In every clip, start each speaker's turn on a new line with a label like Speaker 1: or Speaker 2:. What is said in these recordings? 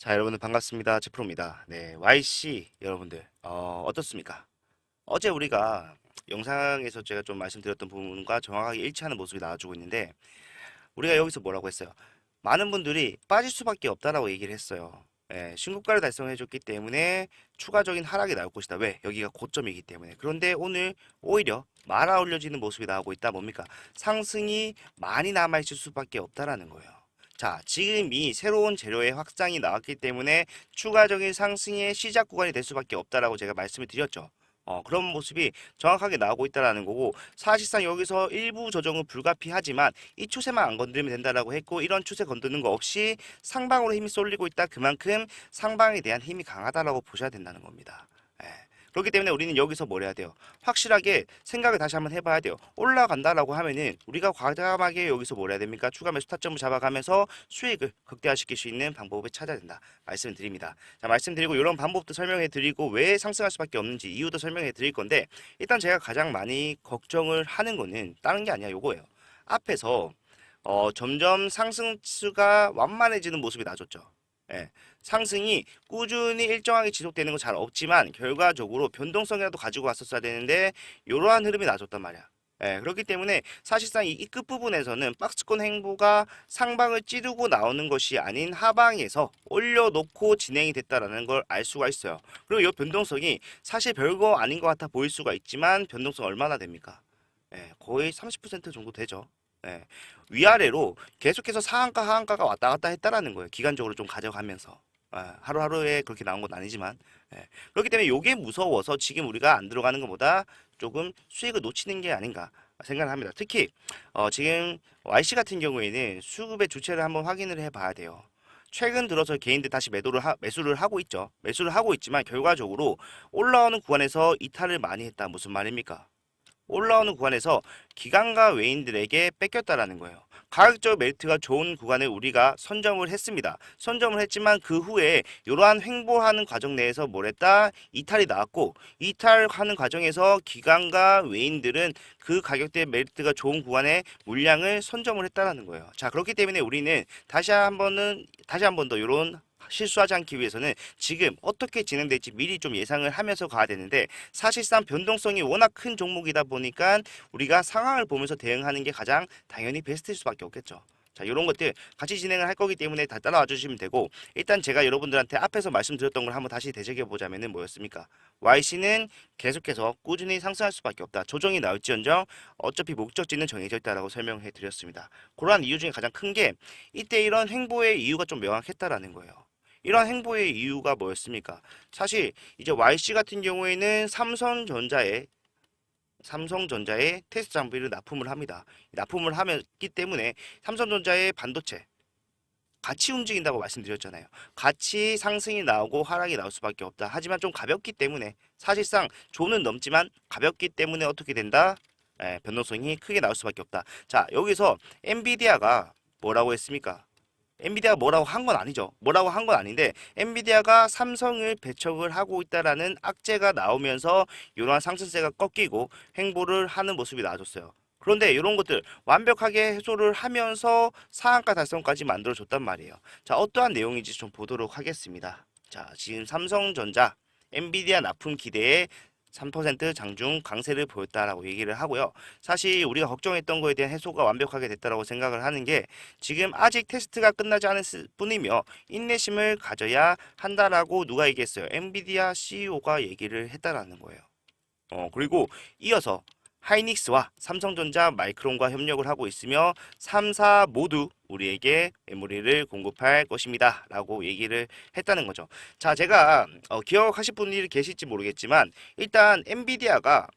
Speaker 1: 자, 여러분들 반갑습니다. 제프로입니다. 네, YC 여러분들 어떻습니까? 어제 우리가 영상에서 제가 좀 말씀드렸던 부분과 정확하게 일치하는 모습이 나와주고 있는데 우리가 여기서 뭐라고 했어요? 많은 분들이 빠질 수밖에 없다라고 얘기를 했어요. 예, 신고가를 달성해줬기 때문에 추가적인 하락이 나올 것이다. 왜? 여기가 고점이기 때문에. 그런데 오늘 오히려 말아 올려지는 모습이 나오고 있다. 뭡니까? 상승이 많이 남아있을 수밖에 없다라는 거예요. 자, 지금 이 새로운 재료의 확장이 나왔기 때문에 추가적인 상승의 시작 구간이 될 수밖에 없다라고 제가 말씀을 드렸죠. 그런 모습이 정확하게 나오고 있다라는 거고, 사실상 여기서 일부 조정은 불가피하지만 이 추세만 안 건드리면 된다라고 했고, 이런 추세 건드는 거 없이 상방으로 힘이 쏠리고 있다. 그만큼 상방에 대한 힘이 강하다라고 보셔야 된다는 겁니다. 예. 그렇기 때문에 우리는 여기서 뭘 해야 돼요? 확실하게 생각을 다시 한번 해봐야 돼요. 올라간다라고 하면은 우리가 과감하게 여기서 뭘 해야 됩니까? 추가 매수 타점을 잡아가면서 수익을 극대화시킬 수 있는 방법을 찾아야 된다. 말씀을 드립니다. 자, 말씀드리고 이런 방법도 설명해 드리고 왜 상승할 수밖에 없는지 이유도 설명해 드릴 건데, 일단 제가 가장 많이 걱정을 하는 거는 다른 게 아니야, 요거예요. 앞에서 점점 상승수가 완만해지는 모습이 나줬죠. 예, 상승이 꾸준히 일정하게 지속되는 건 잘 없지만 결과적으로 변동성이라도 가지고 왔었어야 되는데 이러한 흐름이 나줬단 말이야. 예, 그렇기 때문에 사실상 이 끝부분에서는 박스권 행보가 상방을 찌르고 나오는 것이 아닌 하방에서 올려놓고 진행이 됐다라는 걸 알 수가 있어요. 그리고 이 변동성이 사실 별거 아닌 것 같아 보일 수가 있지만 변동성 얼마나 됩니까? 예, 거의 30% 정도 되죠. 예, 위아래로 계속해서 상한가 하한가가 왔다 갔다 했다라는 거예요. 기간적으로 좀 가져가면서. 하루하루에 그렇게 나온 건 아니지만. 그렇기 때문에 이게 무서워서 지금 우리가 안 들어가는 것보다 조금 수익을 놓치는 게 아닌가 생각을 합니다. 특히 지금 YC 같은 경우에는 수급의 주체를 한번 확인을 해봐야 돼요. 최근 들어서 개인들 다시 매수를 하고 있죠. 매수를 하고 있지만 결과적으로 올라오는 구간에서 이탈을 많이 했다. 무슨 말입니까? 올라오는 구간에서 기관과 외인들에게 뺏겼다라는 거예요. 가격적 메리트가 좋은 구간을 우리가 선점을 했습니다. 선점을 했지만 그 후에 이러한 횡보하는 과정 내에서 뭘 했다? 이탈이 나왔고, 이탈하는 과정에서 기관과 외인들은 그 가격대 메리트가 좋은 구간에 물량을 선점을 했다라는 거예요. 자, 그렇기 때문에 우리는 다시 한 번 더 이런 실수하지 않기 위해서는 지금 어떻게 진행될지 미리 좀 예상을 하면서 가야 되는데, 사실상 변동성이 워낙 큰 종목이다 보니까 우리가 상황을 보면서 대응하는 게 가장 당연히 베스트일 수밖에 없겠죠. 자, 이런 것들 같이 진행을 할 거기 때문에 다 따라와 주시면 되고, 일단 제가 여러분들한테 앞에서 말씀드렸던 걸 한번 다시 되새겨 보자면은 뭐였습니까? YC는 계속해서 꾸준히 상승할 수밖에 없다. 조정이 나올지언정 어차피 목적지는 정해져 있다라고 설명해 드렸습니다. 그러한 이유 중에 가장 큰 게 이때 이런 행보의 이유가 좀 명확했다라는 거예요. 이러한 행보의 이유가 뭐였습니까? 사실 이제 YC 같은 경우에는 삼성전자의 테스트 장비를 납품을 합니다. 납품을 하기 때문에 삼성전자의 반도체 같이 움직인다고 말씀드렸잖아요. 같이 상승이 나오고 하락이 나올 수밖에 없다. 하지만 좀 가볍기 때문에 사실상 조는 넘지만 가볍기 때문에 어떻게 된다? 변동성이 크게 나올 수밖에 없다. 자, 여기서 엔비디아가 뭐라고 했습니까? 엔비디아가 뭐라고 한 건 아니죠. 뭐라고 한 건 아닌데 엔비디아가 삼성을 배척을 하고 있다라는 악재가 나오면서 이러한 상승세가 꺾이고 횡보를 하는 모습이 나와줬어요. 그런데 이런 것들 완벽하게 해소를 하면서 상한가 달성까지 만들어줬단 말이에요. 자, 어떠한 내용인지 좀 보도록 하겠습니다. 자, 지금 삼성전자 엔비디아 납품 기대에 3% 장중 강세를 보였다라고 얘기를 하고요. 사실 우리가 걱정했던 거에 대한 해소가 완벽하게 됐다라고 생각을 하는 게, 지금 아직 테스트가 끝나지 않았을 뿐이며 인내심을 가져야 한다라고 누가 얘기했어요? 엔비디아 CEO가 얘기를 했다라는 거예요. 그리고 이어서 하이닉스와 삼성전자, 마이크론과 협력을 하고 있으며 3사 모두 우리에게 메모리를 공급할 것입니다 라고 얘기를 했다는 거죠. 자, 제가 기억하실 분이 계실지 모르겠지만 일단 엔비디아가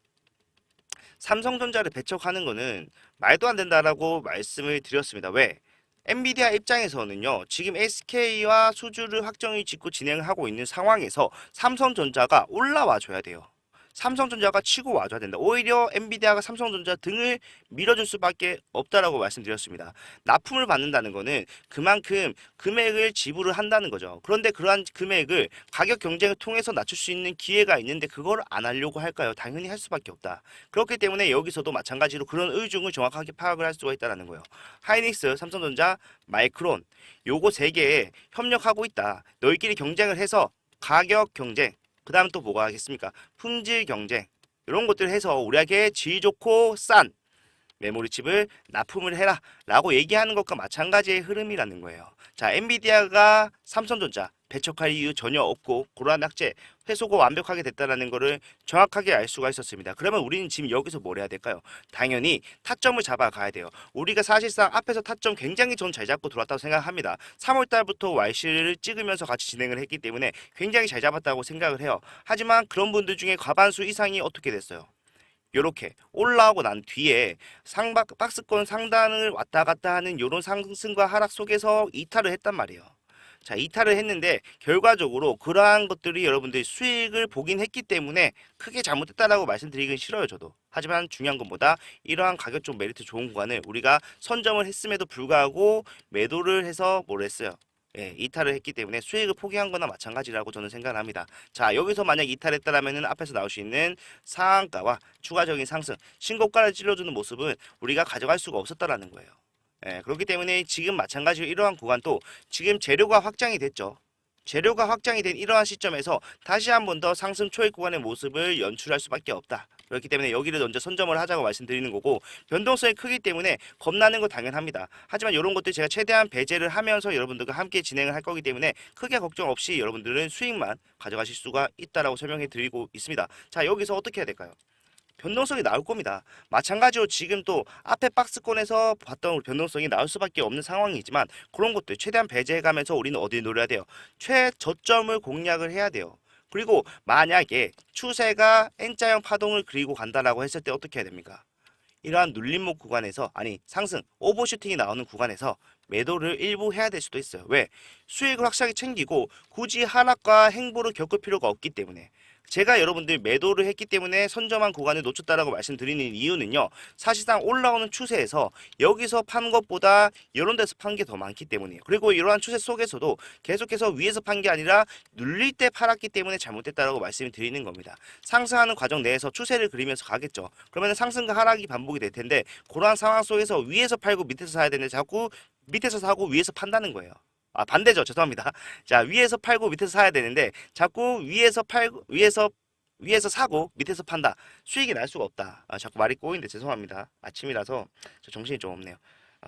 Speaker 1: 삼성전자를 배척하는 거는 말도 안 된다라고 말씀을 드렸습니다. 왜? 엔비디아 입장에서는요, 지금 SK와 수주를 확정을 짓고 진행을 하고 있는 상황에서 삼성전자가 올라와 줘야 돼요. 삼성전자가 치고 와줘야 된다. 오히려 엔비디아가 삼성전자 등을 밀어줄 수밖에 없다라고 말씀드렸습니다. 납품을 받는다는 거는 그만큼 금액을 지불을 한다는 거죠. 그런데 그러한 금액을 가격 경쟁을 통해서 낮출 수 있는 기회가 있는데 그걸 안 하려고 할까요? 당연히 할 수밖에 없다. 그렇기 때문에 여기서도 마찬가지로 그런 의중을 정확하게 파악을 할 수가 있다는 거예요. 하이닉스, 삼성전자, 마이크론 요거 세 개에 협력하고 있다. 너희끼리 경쟁을 해서 가격 경쟁, 그 다음 또 뭐가 하겠습니까? 품질 경쟁 이런 것들 해서 우리에게 질 좋고 싼 메모리 칩을 납품을 해라 라고 얘기하는 것과 마찬가지의 흐름이라는 거예요. 자, 엔비디아가 삼성전자 배척할 이유 전혀 없고 고러한 악재 회수가 완벽하게 됐다는 거를 정확하게 알 수가 있었습니다. 그러면 우리는 지금 여기서 뭘 해야 될까요? 당연히 타점을 잡아가야 돼요. 우리가 사실상 앞에서 타점 굉장히 전 잘 잡고 들어왔다고 생각합니다. 3월 달부터 YC를 찍으면서 같이 진행을 했기 때문에 굉장히 잘 잡았다고 생각을 해요. 하지만 그런 분들 중에 과반수 이상이 어떻게 됐어요? 요렇게 올라오고 난 뒤에 박스권 상단을 왔다 갔다 하는 요런 상승과 하락 속에서 이탈을 했단 말이에요. 자, 이탈을 했는데 결과적으로 그러한 것들이 여러분들이 수익을 보긴 했기 때문에 크게 잘못됐다라고 말씀드리긴 싫어요, 저도. 하지만 중요한 것보다 이러한 가격 좀 메리트 좋은 구간을 우리가 선점을 했음에도 불구하고 매도를 해서 뭘 했어요? 예, 이탈을 했기 때문에 수익을 포기한 거나 마찬가지라고 저는 생각을 합니다. 자, 여기서 만약 이탈했다라면은 앞에서 나올 수 있는 상한가와 추가적인 상승, 신고가를 찔러주는 모습은 우리가 가져갈 수가 없었다라는 거예요. 예, 그렇기 때문에 지금 마찬가지로 이러한 구간도 지금 재료가 확장이 됐죠. 재료가 확장이 된 이러한 시점에서 다시 한 번 더 상승 초입 구간의 모습을 연출할 수밖에 없다. 그렇기 때문에 여기를 먼저 선점을 하자고 말씀드리는 거고 변동성이 크기 때문에 겁나는 거 당연합니다. 하지만 이런 것들 제가 최대한 배제를 하면서 여러분들과 함께 진행을 할 거기 때문에 크게 걱정 없이 여러분들은 수익만 가져가실 수가 있다라고 설명해 드리고 있습니다. 자, 여기서 어떻게 해야 될까요? 변동성이 나올 겁니다. 마찬가지로 지금 또 앞에 박스권에서 봤던 변동성이 나올 수밖에 없는 상황이지만 그런 것들 최대한 배제해가면서 우리는 어디 노려야 돼요? 최저점을 공략을 해야 돼요. 그리고 만약에 추세가 N자형 파동을 그리고 간다라고 했을 때 어떻게 해야 됩니까? 이러한 눌림목 구간에서 아니 상승 오버슈팅이 나오는 구간에서 매도를 일부 해야 될 수도 있어요. 왜? 수익을 확실하게 챙기고 굳이 하락과 행보를 겪을 필요가 없기 때문에 제가 여러분들 매도를 했기 때문에 선점한 구간을 놓쳤다라고 말씀드리는 이유는요. 사실상 올라오는 추세에서 여기서 판 것보다 이런 데서 판 게 더 많기 때문이에요. 그리고 이러한 추세 속에서도 계속해서 위에서 판 게 아니라 눌릴 때 팔았기 때문에 잘못됐다라고 말씀을 드리는 겁니다. 상승하는 과정 내에서 추세를 그리면서 가겠죠. 그러면 상승과 하락이 반복이 될 텐데 그러한 상황 속에서 위에서 팔고 밑에서 사야 되는데 자꾸 밑에서 사고 위에서 판다는 거예요. 아, 반대죠. 죄송합니다. 자, 위에서 팔고 밑에서 사야 되는데 자꾸 위에서 팔고 위에서 사고 밑에서 판다. 수익이 날 수가 없다. 아, 자꾸 말이 꼬이는데 죄송합니다. 아침이라서 저 정신이 좀 없네요.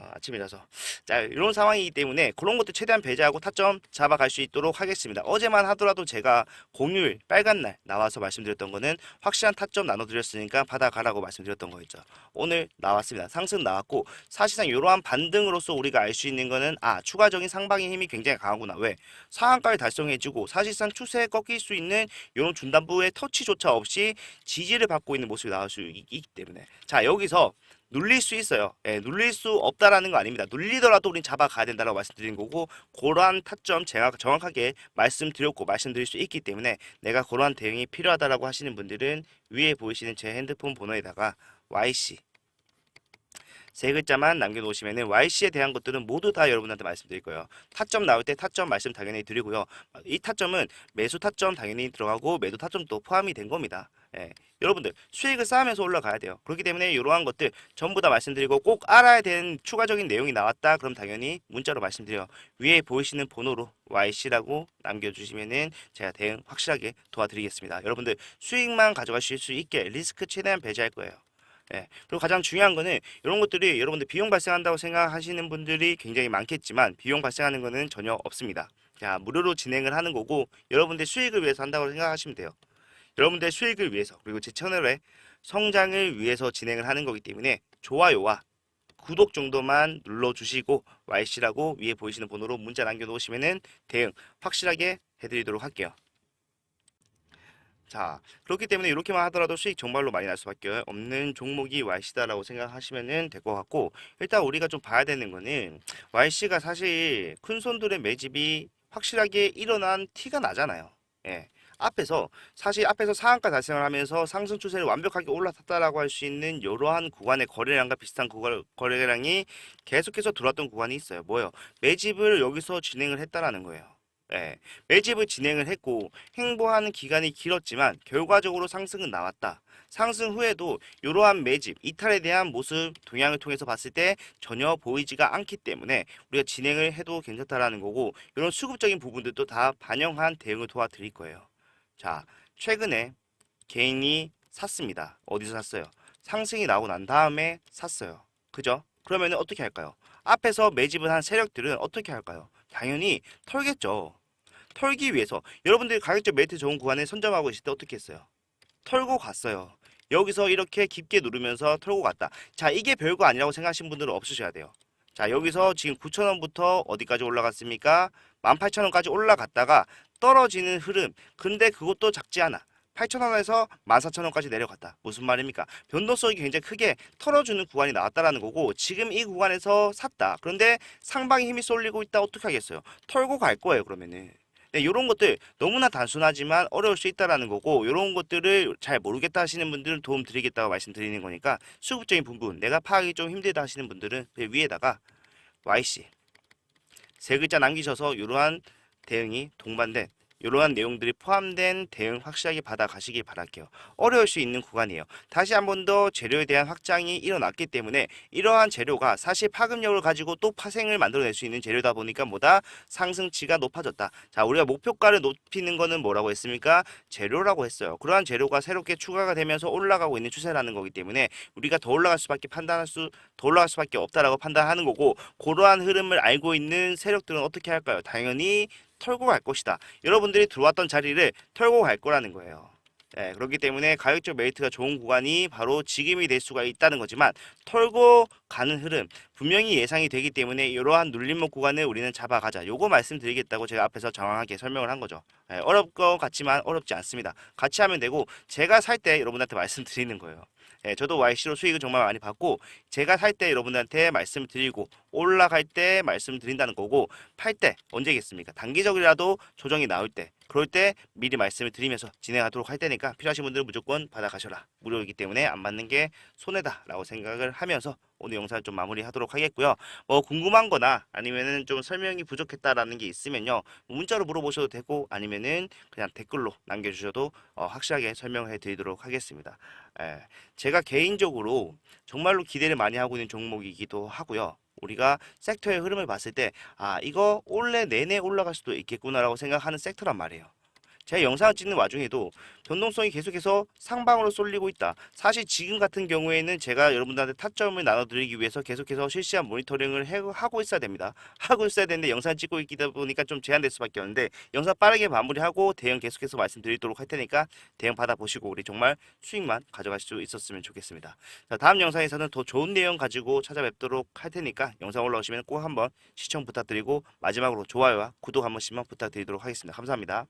Speaker 1: 아침이라서 자 이런 상황이기 때문에 그런 것도 최대한 배제하고 타점 잡아갈 수 있도록 하겠습니다. 어제만 하더라도 제가 공휴일 빨간 날 나와서 말씀드렸던 거는 확실한 타점 나눠드렸으니까 받아가라고 말씀드렸던 거였죠. 오늘 나왔습니다. 상승 나왔고 사실상 이러한 반등으로서 우리가 알 수 있는 거는 추가적인 상방의 힘이 굉장히 강하구나. 왜? 상한가를 달성해주고 사실상 추세에 꺾일 수 있는 이런 중단부의 터치조차 없이 지지를 받고 있는 모습이 나올 수 있기 때문에 자 여기서 눌릴 수 있어요. 예, 눌릴 수 없다라는 거 아닙니다. 눌리더라도 우린 잡아가야 된다고 말씀드린 거고 그러한 타점 제가 정확하게 말씀드릴 수 있기 때문에 내가 그러한 대응이 필요하다라고 하시는 분들은 위에 보이시는 제 핸드폰 번호에다가 YC 세 글자만 남겨놓으시면은 YC에 대한 것들은 모두 다 여러분한테 말씀드릴 거예요. 타점 나올 때 타점 말씀 당연히 드리고요. 이 타점은 매수 타점 당연히 들어가고 매도 타점도 포함이 된 겁니다. 예, 여러분들 수익을 쌓으면서 올라가야 돼요. 그렇기 때문에 이러한 것들 전부 다 말씀드리고 꼭 알아야 되는 추가적인 내용이 나왔다. 그럼 당연히 문자로 말씀드려요. 위에 보이시는 번호로 YC라고 남겨주시면은 제가 대응 확실하게 도와드리겠습니다. 여러분들 수익만 가져가실 수 있게 리스크 최대한 배제할 거예요. 예. 그리고 가장 중요한 거는 이런 것들이 여러분들 비용 발생한다고 생각하시는 분들이 굉장히 많겠지만 비용 발생하는 거는 전혀 없습니다. 자, 무료로 진행을 하는 거고 여러분들 수익을 위해서 한다고 생각하시면 돼요. 여러분들 수익을 위해서 그리고 제 채널의 성장을 위해서 진행을 하는 거기 때문에 좋아요와 구독 정도만 눌러주시고 YC라고 위에 보이시는 번호로 문자 남겨놓으시면은 대응 확실하게 해드리도록 할게요. 자, 그렇기 때문에 이렇게만 하더라도 수익 정말로 많이 날 수밖에 없는 종목이 YC다라고 생각하시면 될 것 같고 일단 우리가 좀 봐야 되는 거는 YC가 사실 큰 손들의 매집이 확실하게 일어난 티가 나잖아요. 예. 앞에서 사실 앞에서 상한가 달성을 하면서 상승 추세를 완벽하게 올라탔다라고 할 수 있는 이러한 구간의 거래량과 비슷한 거래량이 계속해서 들어왔던 구간이 있어요. 뭐요? 매집을 여기서 진행을 했다라는 거예요. 예, 매집을 진행을 했고 횡보하는 기간이 길었지만 결과적으로 상승은 나왔다. 상승 후에도 이러한 매집, 이탈에 대한 모습 동향을 통해서 봤을 때 전혀 보이지가 않기 때문에 우리가 진행을 해도 괜찮다라는 거고 이런 수급적인 부분들도 다 반영한 대응을 도와드릴 거예요. 자, 최근에 개인이 샀습니다. 어디서 샀어요? 상승이 나오고 난 다음에 샀어요. 그죠? 그러면 어떻게 할까요? 앞에서 매집을 한 세력들은 어떻게 할까요? 당연히 털겠죠. 털기 위해서 여러분들이 가격적 메리트 좋은 구간에 선점하고 있을 때 어떻게 했어요? 털고 갔어요. 여기서 이렇게 깊게 누르면서 털고 갔다. 자, 이게 별거 아니라고 생각하시는 분들은 없으셔야 돼요. 자, 여기서 지금 9,000원부터 어디까지 올라갔습니까? 18,000원까지 올라갔다가 떨어지는 흐름. 근데 그것도 작지 않아. 8,000원에서 14,000원까지 내려갔다. 무슨 말입니까? 변동성이 굉장히 크게 털어주는 구간이 나왔다라는 거고 지금 이 구간에서 샀다. 그런데 상방에 힘이 쏠리고 있다. 어떻게 하겠어요? 털고 갈 거예요, 그러면은. 네, 이런 것들 너무나 단순하지만 어려울 수 있다라는 거고 이런 것들을 잘 모르겠다 하시는 분들은 도움 드리겠다고 말씀드리는 거니까 수급적인 부분 내가 파악이 좀 힘들다 하시는 분들은 그 위에다가 YC 세 글자 남기셔서 이러한 대응이 동반된 이러한 내용들이 포함된 대응 확실하게 받아 가시길 바랄게요. 어려울 수 있는 구간이에요. 다시 한 번 더 재료에 대한 확장이 일어났기 때문에 이러한 재료가 사실 파급력을 가지고 또 파생을 만들어낼 수 있는 재료다 보니까 뭐다? 상승치가 높아졌다. 자, 우리가 목표가를 높이는 거는 뭐라고 했습니까? 재료라고 했어요. 그러한 재료가 새롭게 추가가 되면서 올라가고 있는 추세라는 거기 때문에 우리가 더 올라갈 수밖에 없다라고 판단하는 거고 그러한 흐름을 알고 있는 세력들은 어떻게 할까요? 당연히 털고 갈 것이다. 여러분들이 들어왔던 자리를 털고 갈 거라는 거예요. 예, 그렇기 때문에 가격적 메리트가 좋은 구간이 바로 지금이 될 수가 있다는 거지만 털고 가는 흐름 분명히 예상이 되기 때문에 이러한 눌림목 구간을 우리는 잡아가자. 요거 말씀드리겠다고 제가 앞에서 정확하게 설명을 한 거죠. 예, 어려울 것 같지만 어렵지 않습니다. 같이 하면 되고 제가 살 때 여러분한테 말씀드리는 거예요. 예, 저도 YC로 수익을 정말 많이 받고 제가 살 때 여러분들한테 말씀을 드리고 올라갈 때 말씀을 드린다는 거고 팔 때 언제겠습니까? 단기적이라도 조정이 나올 때 그럴 때 미리 말씀을 드리면서 진행하도록 할 테니까 필요하신 분들은 무조건 받아가셔라. 무료이기 때문에 안 받는 게 손해다 라고 생각을 하면서 오늘 영상 좀 마무리하도록 하겠고요. 뭐 궁금한 거나 아니면은 좀 설명이 부족했다라는 게 있으면요. 문자로 물어보셔도 되고 아니면은 그냥 댓글로 남겨주셔도 확실하게 설명해 드리도록 하겠습니다. 예, 제가 개인적으로 정말로 기대를 많이 하고 있는 종목이기도 하고요. 우리가 섹터의 흐름을 봤을 때, 아, 이거 올해 내내 올라갈 수도 있겠구나라고 생각하는 섹터란 말이에요. 제가 영상을 찍는 와중에도 변동성이 계속해서 상방으로 쏠리고 있다. 사실 지금 같은 경우에는 제가 여러분들한테 타점을 나눠드리기 위해서 계속해서 실시간 모니터링을 하고 있어야 됩니다. 하고 있어야 되는데 영상 찍고 있다 보니까 좀 제한될 수밖에 없는데 영상 빠르게 마무리하고 대응 계속해서 말씀드리도록 할 테니까 대응 받아보시고 우리 정말 수익만 가져갈 수 있었으면 좋겠습니다. 자, 다음 영상에서는 더 좋은 내용 가지고 찾아뵙도록 할 테니까 영상 올라오시면 꼭 한번 시청 부탁드리고 마지막으로 좋아요와 구독 한 번씩만 부탁드리도록 하겠습니다. 감사합니다.